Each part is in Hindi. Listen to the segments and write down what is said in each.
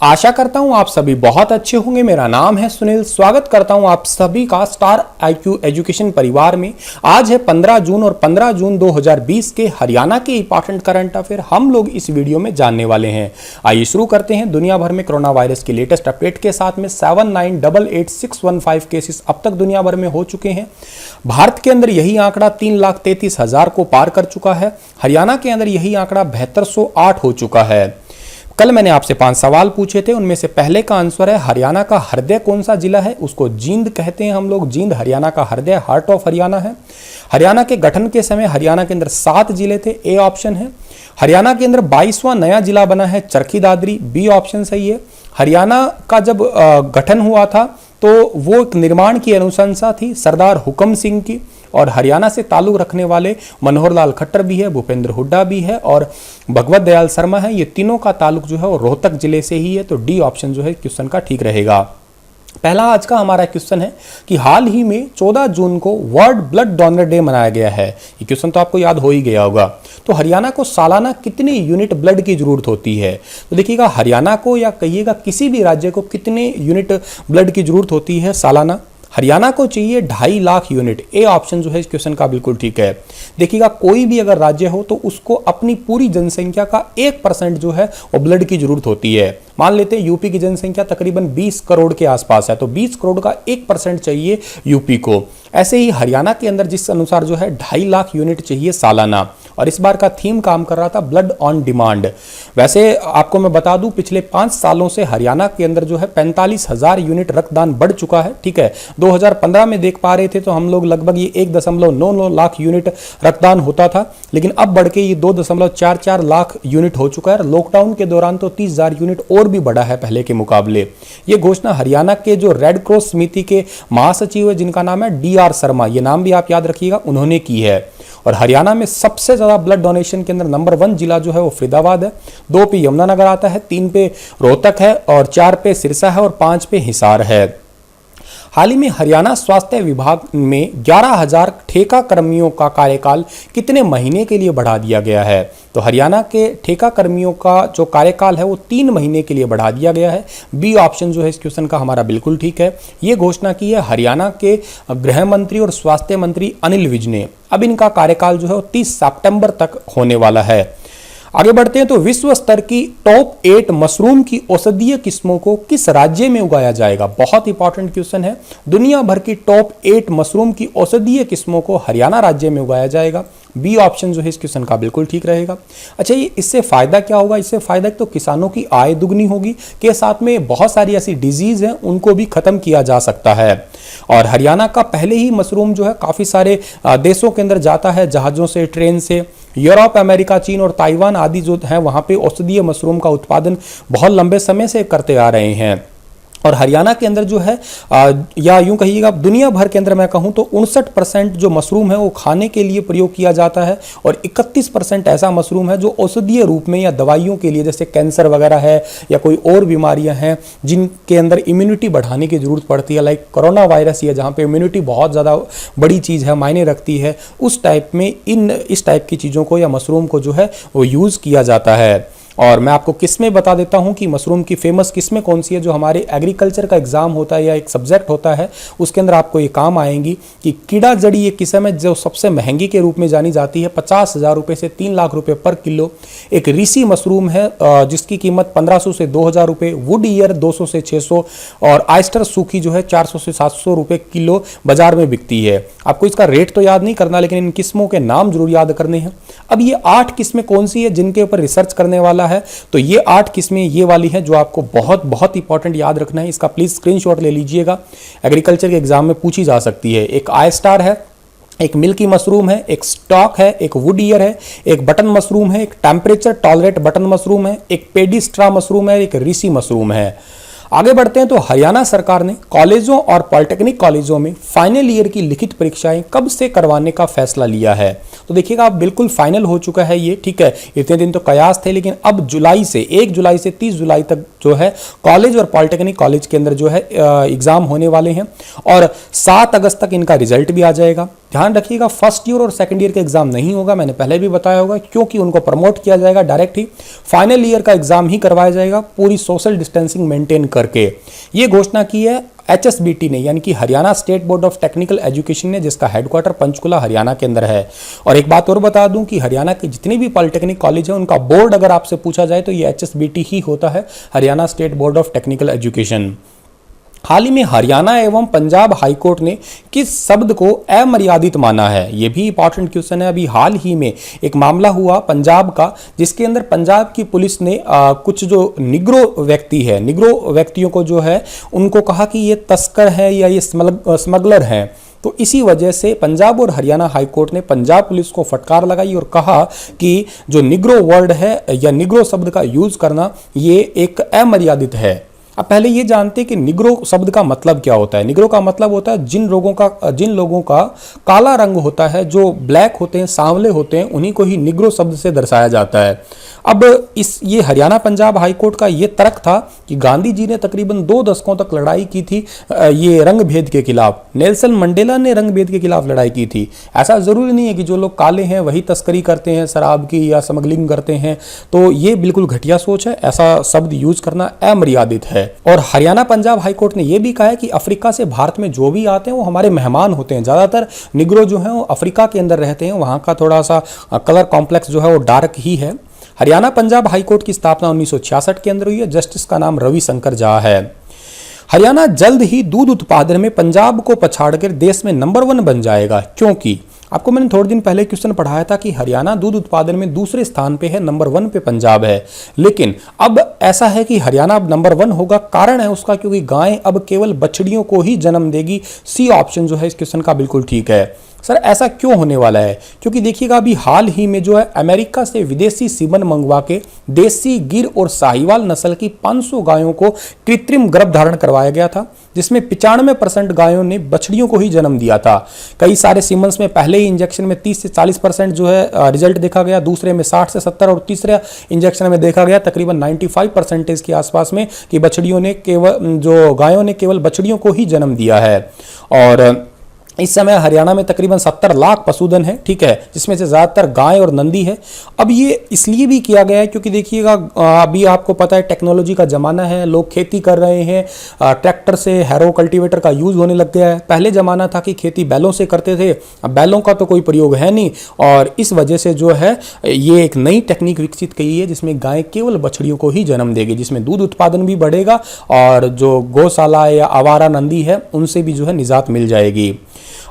आशा करता हूं आप सभी बहुत अच्छे होंगे। मेरा नाम है सुनील। स्वागत करता हूं आप सभी का स्टार IQ एजुकेशन परिवार में। आज है 15 जून और 15 जून 2020 के हरियाणा के इंपॉर्टेंट करंट अफेयर हम लोग इस वीडियो में जानने वाले हैं। आइए शुरू करते हैं। दुनिया भर में कोरोना वायरस की लेटेस्ट अपडेट के साथ में 7,988,615 केसेस अब तक दुनिया भर में हो चुके हैं। भारत के अंदर यही आंकड़ा 3,33,000 को पार कर चुका है। हरियाणा के अंदर यही आंकड़ा 7208 हो चुका है। कल मैंने आपसे 5 सवाल पूछे थे, उनमें से पहले का आंसर है हरियाणा का हृदय कौन सा जिला है। उसको जींद कहते हैं हम लोग। जींद हरियाणा का हृदय, हार्ट ऑफ हरियाणा है। हरियाणा के गठन के समय हरियाणा के अंदर 7 जिले थे, ए ऑप्शन है। हरियाणा के अंदर 22वां नया जिला बना है चरखी दादरी, बी ऑप्शन सही है। हरियाणा का जब गठन हुआ था तो वो एक निर्माण की अनुशंसा थी सरदार हुकम सिंह की, और हरियाणा से ताल्लुक रखने वाले मनोहर लाल खट्टर भी है, भूपेंद्र हुड्डा भी है और भगवत दयाल शर्मा है। ये तीनों का ताल्लुक जो है वो रोहतक जिले से ही है। तो डी ऑप्शन जो है क्वेश्चन का ठीक रहेगा। पहला आज का हमारा क्वेश्चन है कि हाल ही में 14 जून को वर्ल्ड ब्लड डोनर डे मनाया गया है। ये क्वेश्चन तो आपको याद हो ही गया होगा। तो हरियाणा को सालाना कितने यूनिट ब्लड की जरूरत होती है? तो देखिएगा, हरियाणा को या कहिएगा किसी भी राज्य को कितने यूनिट ब्लड की जरूरत होती है सालाना? हरियाणा को चाहिए 2.5 लाख यूनिट। ए ऑप्शन जो है इस क्वेश्चन का बिल्कुल ठीक है। देखिएगा, कोई भी अगर राज्य हो तो उसको अपनी पूरी जनसंख्या का 1% जो है वो ब्लड की जरूरत होती है। मान लेते हैं यूपी की जनसंख्या तकरीबन 20 करोड़ के आसपास है, तो 20 करोड़ का 1% चाहिए यूपी को। ऐसे ही हरियाणा के अंदर जिस अनुसार जो है 2.5 लाख यूनिट चाहिए सालाना। और इस बार का थीम काम कर रहा था ब्लड ऑन डिमांड। वैसे आपको मैं बता दूं, पिछले 5 सालों से हरियाणा के अंदर जो है 45,000 यूनिट रक्तदान बढ़ चुका है। ठीक है, 2015 में देख पा रहे थे तो हम लोग लगभग ये 1.99 लाख यूनिट रक्तदान होता था, लेकिन अब बढ़ के ये 2.44 लाख यूनिट हो चुका है। लॉकडाउन के दौरान तो 30,000 यूनिट और भी बढ़ा है पहले के मुकाबले। ये घोषणा हरियाणा के जो रेड क्रॉस समिति के महासचिव है, जिनका नाम है DR शर्मा, ये नाम भी आप याद रखिएगा, उन्होंने की है। और हरियाणा में सबसे ज्यादा ब्लड डोनेशन के अंदर नंबर 1 जिला जो है वो फरीदाबाद है। 2 पे यमुनानगर आता है, 3 पे रोहतक है और 4 पे सिरसा है और 5 पे हिसार है। हाल ही में हरियाणा स्वास्थ्य विभाग में 11,000 ठेका कर्मियों का कार्यकाल कितने महीने के लिए बढ़ा दिया गया है? तो हरियाणा के ठेका कर्मियों का जो कार्यकाल है वो 3 महीने के लिए बढ़ा दिया गया है। बी ऑप्शन जो है इस क्वेश्चन का हमारा बिल्कुल ठीक है। ये घोषणा की है हरियाणा के गृह मंत्री और स्वास्थ्य मंत्री अनिल विज ने। अब इनका कार्यकाल जो है वो 30 सितंबर तक होने वाला है। आगे बढ़ते हैं तो विश्व स्तर की टॉप 8 मशरूम की औषधीय किस्मों को किस राज्य में उगाया जाएगा? बहुत इंपॉर्टेंट क्वेश्चन है। दुनिया भर की टॉप 8 मशरूम की औषधीय किस्मों को हरियाणा राज्य में उगाया जाएगा। बी ऑप्शन जो है इस क्वेश्चन का बिल्कुल ठीक रहेगा। अच्छा, ये इससे फायदा क्या होगा? इससे फायदा तो किसानों की आय दुगनी होगी, के साथ में बहुत सारी ऐसी डिजीज हैं उनको भी खत्म किया जा सकता है। और हरियाणा का पहले ही मशरूम जो है काफी सारे देशों के अंदर जाता है, जहाजों से, ट्रेन से। यूरोप, अमेरिका, चीन और ताइवान आदि जो है वहां पे औषधीय मशरूम का उत्पादन बहुत लंबे समय से करते आ रहे हैं। और हरियाणा के अंदर जो है या यूं कहिएगा दुनिया भर के अंदर मैं कहूं तो 59% जो मशरूम है वो खाने के लिए प्रयोग किया जाता है, और 31% ऐसा मशरूम है जो औषधीय रूप में या दवाइयों के लिए, जैसे कैंसर वगैरह है या कोई और बीमारियां हैं जिनके अंदर इम्यूनिटी बढ़ाने की जरूरत पड़ती है, लाइक कोरोना वायरस, या जहाँ पे इम्यूनिटी बहुत ज़्यादा बड़ी चीज़ है, मायने रखती है, उस टाइप में इस टाइप की चीज़ों को या मशरूम को जो है वो यूज़ किया जाता है। और मैं आपको किस्में बता देता हूं कि मशरूम की फेमस किस्में कौन सी है, जो हमारे एग्रीकल्चर का एग्जाम होता है या एक सब्जेक्ट होता है उसके अंदर आपको ये काम आएंगी। कि कीड़ा जड़ी ये किस्म है जो सबसे महंगी के रूप में जानी जाती है, 50,000 रुपये से 3 लाख रुपए पर किलो। एक ऋषि मशरूम है जिसकी कीमत 1500 से 2,000 रुपये, वुड ईयर 200 से 600, और आयस्टर सूखी जो है 400 से 700 रुपये किलो बाजार में बिकती है। आपको इसका रेट तो याद नहीं करना, लेकिन इन किस्मों के नाम जरूर याद करने हैं। अब ये 8 किस्में कौन सी है जिनके ऊपर रिसर्च करने वाला है? तो ये 8 किस्में ये वाली हैं जो आपको बहुत बहुत इंपॉर्टेंट याद रखना है। इसका प्लीज स्क्रीनशॉट ले लीजिएगा, एग्रीकल्चर के एग्जाम में पूछी जा सकती है। एक आई स्टार है, एक मिल्की मशरूम है, एक स्टॉक है, एक वुड ईयर है, एक बटन मशरूम है, एक टेम्परेचर टॉलरेट बटन मशरूम है, एक पेडिस्ट्रा मशरूम है, एक ऋषि मशरूम है। आगे बढ़ते हैं तो हरियाणा सरकार ने कॉलेजों और पॉलिटेक्निक कॉलेजों में फाइनल ईयर की लिखित परीक्षाएं कब से करवाने का फैसला लिया है? तो देखिएगा, अब बिल्कुल फाइनल हो चुका है ये। ठीक है, इतने दिन तो कयास थे, लेकिन अब जुलाई से 1 जुलाई से 30 जुलाई तक जो है कॉलेज और पॉलिटेक्निक कॉलेज के अंदर जो है एग्जाम होने वाले हैं, और 7 अगस्त तक इनका रिजल्ट भी आ जाएगा। ध्यान रखिएगा फर्स्ट ईयर और सेकंड ईयर का एग्जाम नहीं होगा, मैंने पहले भी बताया होगा, क्योंकि उनको प्रमोट किया जाएगा डायरेक्ट ही। फाइनल ईयर का एग्जाम ही करवाया जाएगा पूरी सोशल डिस्टेंसिंग मेंटेन करके। ये घोषणा की है HSBT ने, यानी कि Haryana state board of technical education ने, जिसका हेडक्वार्टर पंचकुला हरियाणा के अंदर है। और एक बात और बता दूं कि हरियाणा के जितने भी पॉलिटेक्निक कॉलेज हैं उनका बोर्ड अगर आपसे पूछा जाए तो ये HSBT ही होता है, Haryana state board of technical education. हाल ही में हरियाणा एवं पंजाब हाईकोर्ट ने किस शब्द को अमर्यादित माना है? यह भी इंपॉर्टेंट क्वेश्चन है। अभी हाल ही में एक मामला हुआ पंजाब का, जिसके अंदर पंजाब की पुलिस ने कुछ जो निग्रो व्यक्ति है, निग्रो व्यक्तियों को जो है उनको कहा कि ये तस्कर है या ये स्मगलर है। तो इसी वजह से पंजाब और हरियाणा हाईकोर्ट ने पंजाब पुलिस को फटकार लगाई और कहा कि जो निग्रो वर्ड है या निग्रो शब्द का यूज करना ये एक अमर्यादित है। अब पहले ये जानते हैं कि निग्रो शब्द का मतलब क्या होता है। निग्रो का मतलब होता है जिन लोगों का काला रंग होता है, जो ब्लैक होते हैं, सांवले होते हैं, उन्हीं को ही निग्रो शब्द से दर्शाया जाता है। अब ये हरियाणा पंजाब हाईकोर्ट का ये तर्क था कि गांधी जी ने तकरीबन 2 दशकों तक लड़ाई की थी ये रंग भेद के खिलाफ। नेल्सन मंडेला ने रंग भेद के खिलाफ लड़ाई की थी। ऐसा जरूरी नहीं है कि जो लोग काले हैं वही तस्करी करते हैं शराब की या स्मगलिंग करते हैं, तो ये बिल्कुल घटिया सोच है। ऐसा शब्द यूज करना अमर्यादित है। और हरियाणा पंजाब हाईकोर्ट ने यह भी कहा है कि अफ्रीका से भारत में जो भी आते हैं वो हमारे मेहमान होते हैं। ज्यादातर निग्रो जो है वो अफ्रीका के अंदर रहते हैं, वहां का थोड़ा सा कलर कॉम्प्लेक्स जो है वो डार्क ही है। हरियाणा पंजाब हाईकोर्ट की स्थापना 1966 के अंदर हुई है। जस्टिस का नाम रविशंकर झा है। हरियाणा जल्द ही दूध उत्पादन में पंजाब को पछाड़कर देश में नंबर 1 बन जाएगा, क्योंकि आपको मैंने थोड़े दिन पहले क्वेश्चन पढ़ाया था कि हरियाणा दूध उत्पादन में दूसरे स्थान पे है, नंबर 1 पे पंजाब है। लेकिन अब ऐसा है कि हरियाणा अब नंबर 1 होगा। कारण है उसका क्योंकि गायें अब केवल बछड़ियों को ही जन्म देगी। सी ऑप्शन जो है इस क्वेश्चन का बिल्कुल ठीक है। सर ऐसा क्यों होने वाला है? क्योंकि देखिएगा अभी हाल ही में जो है अमेरिका से विदेशी सीमन मंगवा के देसी गिर और साहिवाल नस्ल की 500 गायों को कृत्रिम गर्भधारण करवाया गया था, जिसमें 95% गायों ने बछड़ियों को ही जन्म दिया था। कई सारे सीमन्स में पहले ही इंजेक्शन में 30 से 40% जो है रिजल्ट देखा गया, दूसरे में 60 से 70 और तीसरे इंजेक्शन में देखा गया तकरीबन 95% के आसपास में कि गायों ने केवल बछड़ियों को ही जन्म दिया है। और इस समय हरियाणा में तकरीबन 70 लाख पशुधन है, ठीक है, जिसमें से ज़्यादातर गाय और नंदी है। अब ये इसलिए भी किया गया है क्योंकि देखिएगा अभी आपको पता है टेक्नोलॉजी का ज़माना है, लोग खेती कर रहे हैं, ट्रैक्टर से हैरो कल्टीवेटर का यूज़ होने लग गया है। पहले ज़माना था कि खेती बैलों से करते थे, अब बैलों का तो कोई प्रयोग है नहीं, और इस वजह से जो है ये एक नई टेक्निक विकसित की है जिसमें गाय केवल बछड़ियों को ही जन्म देगी, जिसमें दूध उत्पादन भी बढ़ेगा और जो गौशाला या आवारा नंदी है उनसे भी जो है निजात मिल जाएगी।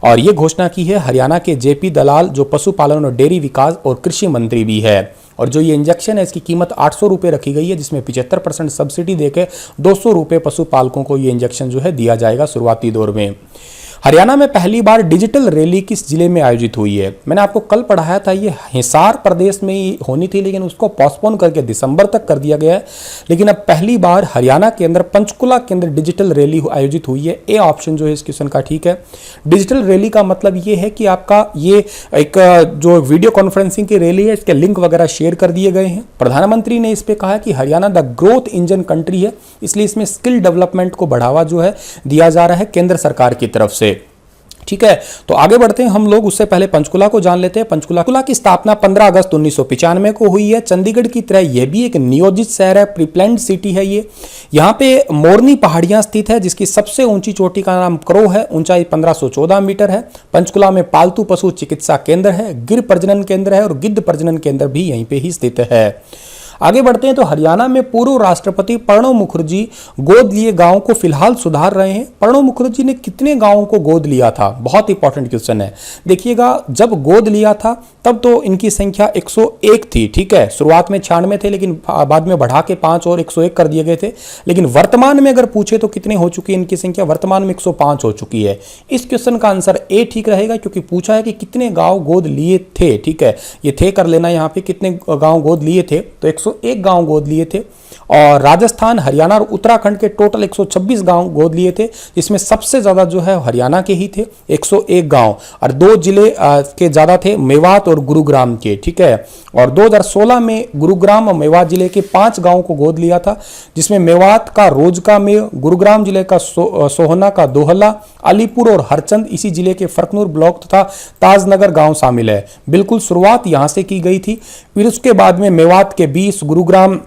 और ये घोषणा की है हरियाणा के जेपी दलाल, जो पशुपालन और डेयरी विकास और कृषि मंत्री भी है। और जो ये इंजेक्शन है इसकी कीमत 800 रुपये रखी गई है, जिसमें 75% सब्सिडी देकर 200 रुपये पशुपालकों को ये इंजेक्शन जो है दिया जाएगा शुरुआती दौर में। हरियाणा में पहली बार डिजिटल रैली किस जिले में आयोजित हुई है? मैंने आपको कल पढ़ाया था, ये हिसार प्रदेश में ही होनी थी, लेकिन उसको पोस्टपोन करके दिसंबर तक कर दिया गया है। लेकिन अब पहली बार हरियाणा के अंदर पंचकुला के अंदर डिजिटल रैली आयोजित हुई है। ए ऑप्शन जो है इस क्वेश्चन का ठीक है। डिजिटल रैली का मतलब ये है कि आपका ये एक जो वीडियो कॉन्फ्रेंसिंग की रैली है, इसके लिंक वगैरह शेयर कर दिए गए हैं। प्रधानमंत्री ने इस पर कहा कि Haryana the growth engine country है, इसलिए इसमें स्किल डेवलपमेंट को बढ़ावा जो है दिया जा रहा है केंद्र सरकार की तरफ से। ठीक है, तो आगे बढ़ते हैं हम लोग। उससे पहले पंचकुला को जान लेते हैं। पंचकुला की स्थापना 15 अगस्त 1995 को हुई है। चंडीगढ़ की तरह यह भी एक नियोजित शहर है, प्रीप्लान्ड सिटी है ये। यहाँ पे मोरनी पहाड़ियां स्थित है, जिसकी सबसे ऊंची चोटी का नाम क्रो है, ऊंचाई 1514 मीटर है। पंचकुला में पालतू पशु चिकित्सा केंद्र है, गिर प्रजनन केंद्र है और गिद्ध प्रजनन केंद्र भी यहीं पे ही स्थित है। आगे बढ़ते हैं तो हरियाणा में पूर्व राष्ट्रपति प्रणब मुखर्जी गोद लिए गांवों को फिलहाल सुधार रहे हैं। प्रणब मुखर्जी ने कितने गांवों को गोद लिया था? बहुत इंपॉर्टेंट क्वेश्चन है। देखिएगा, जब गोद लिया था तब तो इनकी संख्या 101 थी, ठीक है। शुरुआत में 96 थे, लेकिन बाद में बढ़ा के 5 और 101 कर दिए गए थे। लेकिन वर्तमान में अगर पूछे तो कितने हो चुकी है इनकी संख्या? वर्तमान में 105 हो चुकी है। इस क्वेश्चन का आंसर ए ठीक रहेगा, क्योंकि पूछा है कि कितने गांव गोद लिए थे, ठीक है। ये थे कर लेना, यहाँ पे कितने गांव गोद लिए थे, तो 101 गांव गोद लिए थे। और राजस्थान, हरियाणा और उत्तराखंड के टोटल 126 गांव गोद लिए थे, जिसमें सबसे ज़्यादा जो है हरियाणा के ही थे 101 गांव, और 2 जिले के ज़्यादा थे, मेवात और गुरुग्राम के। ठीक है, और 2016 में गुरुग्राम और मेवात जिले के 5 गांवों को गोद लिया था, जिसमें मेवात का रोजका में, गुरुग्राम जिले का सोहना का दोहला, अलीपुर और हरचंद इसी जिले के फरकनूर ब्लॉक तथा ताजनगर गांव शामिल है। बिल्कुल शुरुआत यहां से की गई थी, फिर उसके बाद में मेवात के 20, गुरुग्राम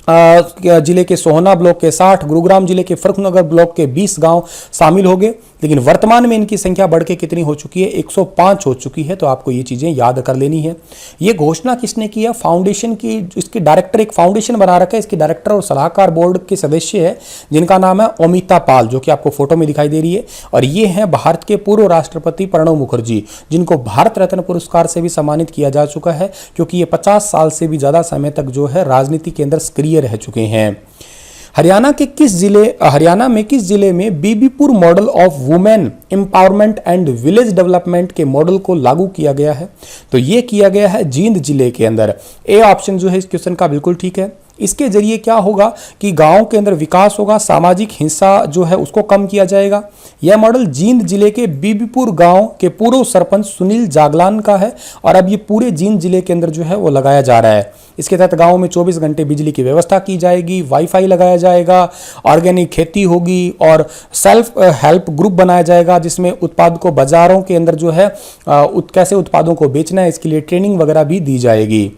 जिले के सोहना ब्लॉक के 60, गुरुग्राम जिले के फर्रुखनगर ब्लॉक के 20 गांव शामिल हो गए, लेकिन वर्तमान में इनकी संख्या बढ़ के कितनी हो चुकी है, 105 हो चुकी है। तो आपको ये चीजें याद कर लेनी है। ये घोषणा किसने की है? फाउंडेशन की, इसकी डायरेक्टर, एक फाउंडेशन बना रखा है, इसके डायरेक्टर और सलाहकार बोर्ड के सदस्य है, जिनका नाम है अमिता पाल, जो कि आपको फोटो में दिखाई दे रही है। और ये हैं भारत के पूर्व राष्ट्रपति प्रणब मुखर्जी, जिनको भारत रत्न पुरस्कार से भी सम्मानित किया जा चुका है, क्योंकि ये 50 साल से भी ज्यादा समय तक जो है राजनीति के अंदर सक्रिय रह चुके हैं। हरियाणा में किस जिले में Bibipur model of women empowerment and village development के मॉडल को लागू किया गया है? तो ये किया गया है जींद जिले के अंदर। ए ऑप्शन जो है इस क्वेश्चन का बिल्कुल ठीक है। इसके जरिए क्या होगा कि गांव के अंदर विकास होगा, सामाजिक हिंसा जो है उसको कम किया जाएगा। यह मॉडल जींद जिले के बीबीपुर गांव के पूर्व सरपंच सुनील जागलान का है, और अब ये पूरे जींद जिले के अंदर जो है वो लगाया जा रहा है। इसके तहत गांव में 24 घंटे बिजली की व्यवस्था की जाएगी, वाईफाई लगाया जाएगा, ऑर्गेनिक खेती होगी और सेल्फ हेल्प ग्रुप बनाया जाएगा, जिसमें उत्पाद को बाजारों के अंदर जो है कैसे उत्पादों को बेचना है, इसके लिए ट्रेनिंग वगैरह भी दी जाएगी।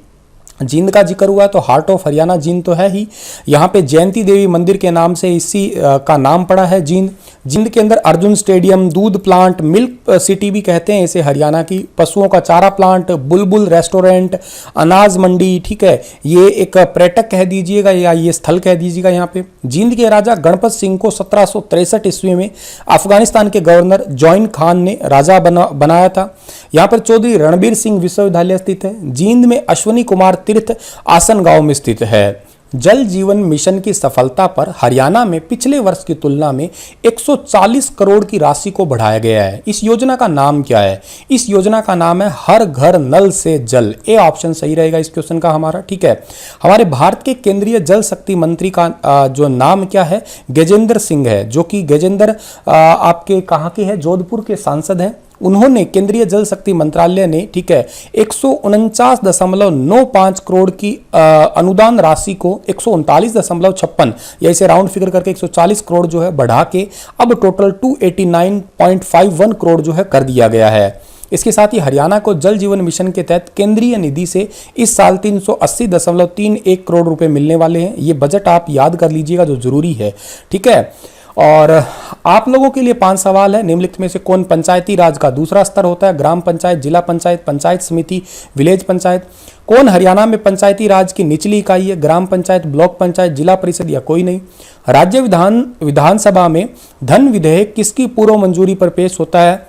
जींद का जिक्र हुआ तो हार्ट ऑफ हरियाणा जींद तो है ही। यहाँ पे जयंती देवी मंदिर के नाम से इसी का नाम पड़ा है जींद। जींद के अंदर अर्जुन स्टेडियम, दूध प्लांट, मिल्क सिटी भी कहते हैं इसे हरियाणा की, पशुओं का चारा प्लांट, बुलबुल रेस्टोरेंट, अनाज मंडी। ठीक है, ये एक पर्यटक कह दीजिएगा या ये स्थल कह दीजिएगा। यहाँ पे जींद के राजा गणपत सिंह को 1763 ईस्वी में अफगानिस्तान के गवर्नर जॉइन खान ने राजा बनाया था। यहाँ पर चौधरी रणबीर सिंह विश्वविद्यालय स्थित है। जींद में अश्वनी कुमार तीर्थ आसन गांव में स्थित है। जल जीवन मिशन की सफलता पर हरियाणा में पिछले वर्ष की तुलना में 140 करोड़ की राशि को बढ़ाया गया है। इस योजना का नाम क्या है? इस योजना का नाम है हर घर नल से जल। ए ऑप्शन सही रहेगा इस क्वेश्चन का हमारा। ठीक है, हमारे भारत के केंद्रीय जल शक्ति मंत्री का जो नाम क्या है? गजेंद्र सिंह है, जो कि गजेंद्र आपके कहाँ के हैं? जोधपुर के सांसद हैं। उन्होंने केंद्रीय जल शक्ति मंत्रालय ने, ठीक है, 149.95 करोड़ की अनुदान राशि को 139.56 या इसे राउंड फिगर करके 140 करोड़ जो है बढ़ा के अब टोटल 289.51 करोड़ जो है कर दिया गया है। इसके साथ ही हरियाणा को जल जीवन मिशन के तहत केंद्रीय निधि से इस साल 380.31 करोड़ रुपए मिलने वाले हैं। ये बजट आप याद कर लीजिएगा, जो जरूरी है। ठीक है, और आप लोगों के लिए 5 सवाल है। निम्नलिखित में से कौन पंचायती राज का दूसरा स्तर होता है? ग्राम पंचायत, जिला पंचायत, पंचायत समिति, विलेज पंचायत। कौन हरियाणा में पंचायती राज की निचली इकाई है? ग्राम पंचायत, ब्लॉक पंचायत, जिला परिषद या कोई नहीं। राज्य विधानसभा में धन विधेयक किसकी पूर्व मंजूरी पर पेश होता है?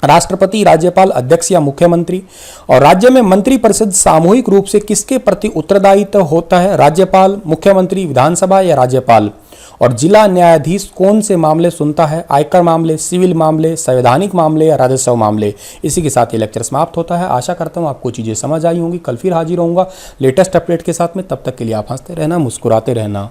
राष्ट्रपति, राज्यपाल, अध्यक्ष या मुख्यमंत्री। और राज्य में मंत्रिपरिषद सामूहिक रूप से किसके प्रति उत्तरदायित्व होता है? राज्यपाल, मुख्यमंत्री, विधानसभा या राज्यपाल। और जिला न्यायाधीश कौन से मामले सुनता है? आयकर मामले, सिविल मामले, संवैधानिक मामले या राजस्व मामले। इसी के साथ ये लेक्चर समाप्त होता है। आशा करता हूँ आपको चीजें समझ आई होंगी। कल फिर हाजिर होऊंगा लेटेस्ट अपडेट के साथ में। तब तक के लिए आप हंसते रहना, मुस्कुराते रहना।